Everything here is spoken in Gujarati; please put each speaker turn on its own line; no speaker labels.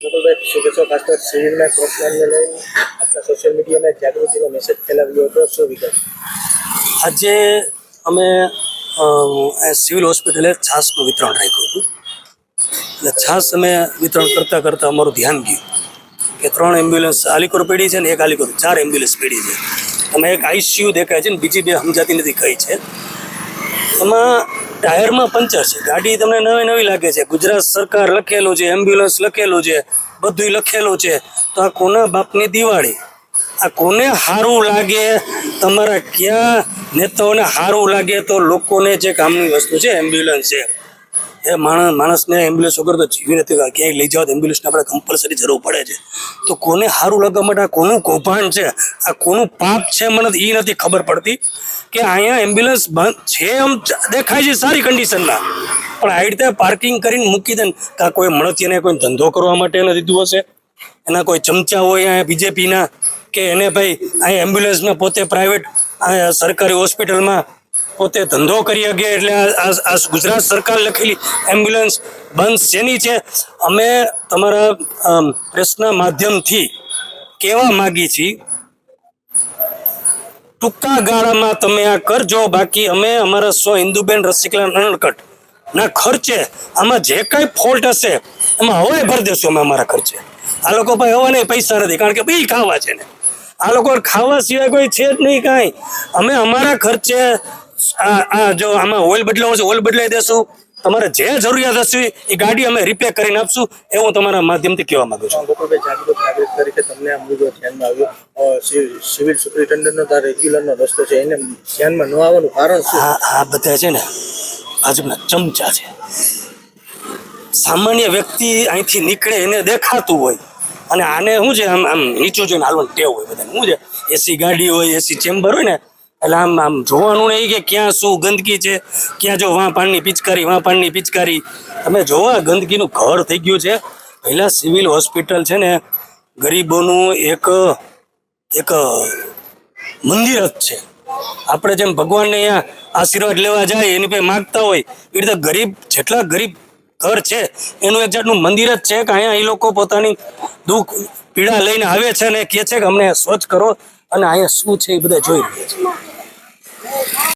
શુભેચ્છા ખાસ તો સિવિલના કોર્સમેનને લઈને આપણા સોશિયલ મીડિયામાં જાગૃતિનો મેસેજ ફેલાવ્યો હતો. શું વિગત?
આજે અમે સિવિલ હોસ્પિટલે છાસનું વિતરણ રાખ્યું હતું. એટલે છાસ અમે વિતરણ કરતાં કરતાં અમારું ધ્યાન ગયું કે 3 એમ્બ્યુલન્સ આલીકોર પડી છે ને એક આલીકોર 4 એમ્બ્યુલન્સ પડી છે. અને એક આઈસીયુ દેખાય છે ને બીજી 2 સમજાતી નથી કઈ છે. એમાં ટાયરમાં પંચર છે. ગાડી તમને નવી લાગે છે, ગુજરાત સરકાર લખેલું છે, એમ્બ્યુલન્સ લખેલું છે, બધું લખેલું છે. તો આ કોના બાપની દિવાળી? આ કોને સારું લાગે? તમારા ક્યાં નેતાઓને સારું લાગે? તો લોકોને જે કામની વસ્તુ છે એમ્બ્યુલન્સ છે, એ માણસને એમ્બ્યુલન્સ વગર તો જીવી નથી. ક્યાંય લઈ જાઓ તો એમ્બ્યુલન્સને આપણે કમ્પલસરી જરૂર પડે છે. તો કોને સારું લાગવા માટે આ કોનું કૌભાંડ છે, આ કોનું પાપ છે, મને એ નથી ખબર પડતી. કે અહીંયા એમ્બ્યુલન્સ બંધ છે એમ દેખાય છે સારી કન્ડિશનમાં, પણ આ રીતે પાર્કિંગ કરીને મૂકી દે. કાં કોઈ મળતિયાને કોઈ ધંધો કરવા માટે એને દીધું હશે, એના કોઈ ચમચા હોય અહીંયા બીજેપીના, કે એને ભાઈ અહીંયા એમ્બ્યુલન્સમાં પોતે પ્રાઇવેટ સરકારી હોસ્પિટલમાં પોતે ધંધો કરી શકે. એટલે આ ગુજરાત સરકાર લખેલી એમ્બ્યુલન્સ બંધ શેની છે? અમે તમારા પ્રેસના માધ્યમથી કહેવા માગી છીએ, ટૂંકા ગાળામાં તમે આ કરજો. બાકી અમે અમારા હિન્દુબેન રસિકલાલ નણકટ ના ખર્ચે આમાં જે કાંઈ ફોલ્ટ હશે એમાં હવાઈ ભરી દેશું અમે અમારા ખર્ચે. આ લોકો પાસે હવાને પૈસા નથી, કારણ કે બિલ ખાવા છે ને આ લોકો ખાવા સિવાય કોઈ છે જ નહીં કાંઈ. અમે અમારા ખર્ચે જો આમાં ઓઇલ બદલાવો છે ઓઇલ બદલાવી દેશું. તમારે જે જરૂરિયાત હશે એ ગાડી અમે રિપેર કરીને આપશું, એવું હું તમારા માધ્યમથી કહેવા માંગુ છું.
ગોપાલભાઈ, જાગૃત નાગરિક તરીકે તમને આ મુદ્દો ધ્યાનમાં આવ્યો, સિવિલ સુપ્રિન્ટેન્ડન્ટનો આ રેગ્યુલરનો રસ્તો છે, એને ધ્યાનમાં ન આવવાનું કારણ શું?
આ બધા છે ને ભાજપના ચમચા છે. સામાન્ય વ્યક્તિ અહીંથી નીકળે એને દેખાતું હોય, અને આને શું છે આમ નીચું જોઈને હાલવાનું ટેવ હોય બધાને. શું છે, એસી ગાડી હોય, એસી ચેમ્બર હોય ને, એટલે આમ જોવાનું નહીં કે ક્યાં શું ગંદકી છે, ક્યાં જો વાં પાણીની પિચકારી. તમે જોવો ગંદકીનું ઘર થઈ ગયું છે. પહેલાં સિવિલ હોસ્પિટલ છે ને ગરીબોનું એક મંદિર જ છે. આપણે જેમ ભગવાનને અહીંયા આશીર્વાદ લેવા જાય એની પાસે માગતા હોય, એ રીતે જેટલા ગરીબ ઘર છે એનું એક જાતનું મંદિર જ છે. કે અહીંયા એ લોકો પોતાની દુઃખ પીડા લઈને આવે છે અને કહે છે કે અમને સ્વચ્છ કરો, અને અહીંયા શું છે એ બધા જોઈ રહ્યા છે.